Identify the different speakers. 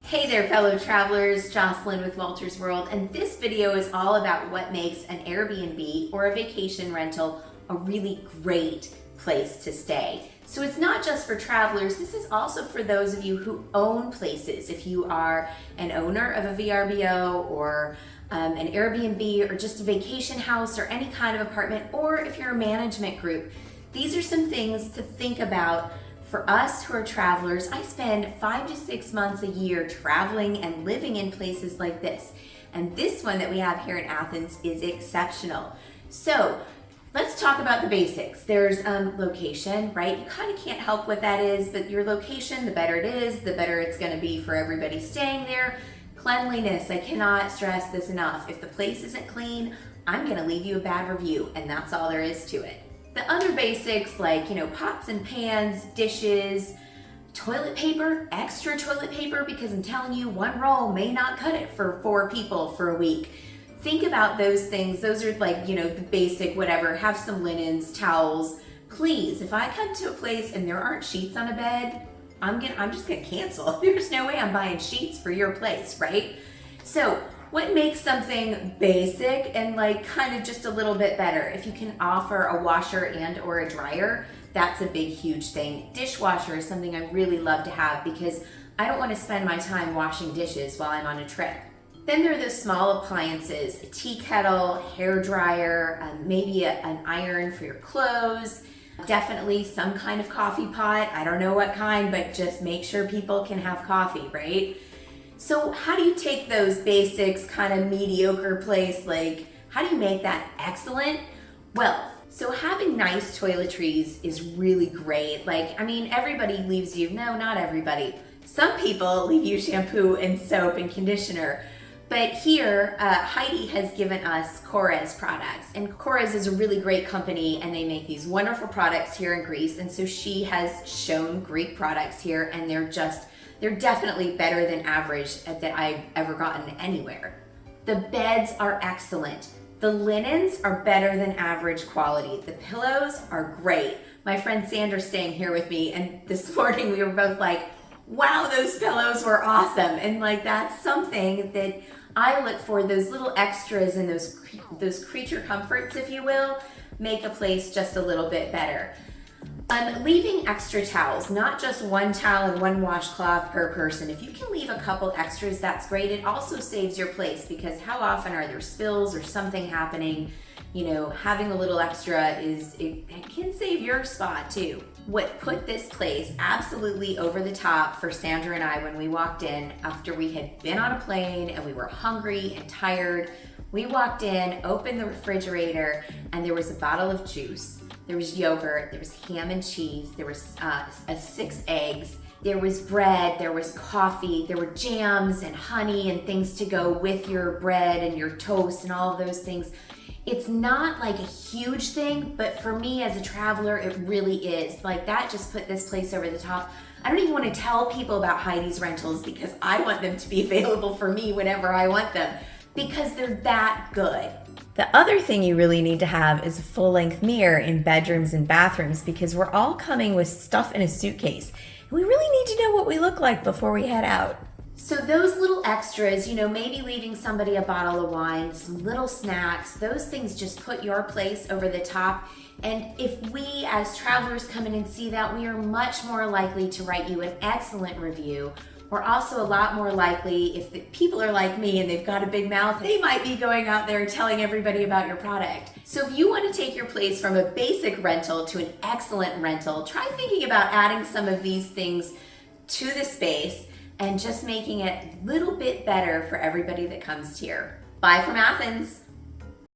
Speaker 1: Hey there, fellow travelers, Jocelyn with Wolters World, and this video is all about what makes an Airbnb or a vacation rental a really great place to stay. So it's not just for travelers, this is also for those of you who own places. If you are an owner of a VRBO or an Airbnb or just a vacation house or any kind of apartment, or if you're a management group, these are some things to think about. For us who are travelers, I spend 5 to 6 months a year traveling and living in places like this. And this one that we have here in Athens is exceptional. So let's talk about the basics. There's location, right? You kind of can't help what that is, but your location, the better it is, the better it's gonna be for everybody staying there. Cleanliness, I cannot stress this enough. If the place isn't clean, I'm gonna leave you a bad review, and that's all there is to it. The other basics like, pots and pans, dishes, toilet paper, extra toilet paper, because I'm telling you, one roll may not cut it for 4 people for a week. Think about those things. Those are like, the basic whatever. Have some linens, towels. Please, if I come to a place and there aren't sheets on a bed, I'm just gonna cancel. There's no way I'm buying sheets for your place, right? So what makes something basic and kind of just a little bit better? If you can offer a washer and or a dryer, that's a big, huge thing. Dishwasher is something I really love to have because I don't want to spend my time washing dishes while I'm on a trip. Then there are those small appliances, a tea kettle, hair dryer, maybe an iron for your clothes, definitely some kind of coffee pot. I don't know what kind, but just make sure people can have coffee, right? So how do you take those basics, kind of mediocre place, how do you make that excellent? Well, so having nice toiletries is really great. Everybody leaves you, no, not everybody. Some people leave you shampoo and soap and conditioner. But here, Heidi has given us Korres products. And Korres is a really great company and they make these wonderful products here in Greece. And so she has shown Greek products here and they're definitely better than average that I've ever gotten anywhere. The beds are excellent. The linens are better than average quality. The pillows are great. My friend Sandra's staying here with me, and this morning we were both like, wow, those pillows were awesome. And that's something that I look for. Those little extras and those creature comforts, if you will, make a place just a little bit better. Leaving extra towels, not just one towel and one washcloth per person. If you can leave a couple extras, that's great. It also saves your place because how often are there spills or something happening? Having a little extra it can save your spot too. What put this place absolutely over the top for Sandra and I when we walked in after we had been on a plane and we were hungry and tired, we walked in, opened the refrigerator, and there was a bottle of juice. There was yogurt, there was ham and cheese, there was 6 eggs, there was bread, there was coffee, there were jams and honey and things to go with your bread and your toast and all of those things. It's not a huge thing, but for me as a traveler, it really is. That just put this place over the top. I don't even want to tell people about Heidi's rentals because I want them to be available for me whenever I want them because they're that good. The other thing you really need to have is a full-length mirror in bedrooms and bathrooms because we're all coming with stuff in a suitcase. We really need to know what we look like before we head out. So those little extras, maybe leaving somebody a bottle of wine, some little snacks, those things just put your place over the top. And if we as travelers come in and see that, we are much more likely to write you an excellent review. We're also a lot more likely, if the people are like me and they've got a big mouth, they might be going out there and telling everybody about your product. So if you want to take your place from a basic rental to an excellent rental, try thinking about adding some of these things to the space and just making it a little bit better for everybody that comes here. Bye from Athens.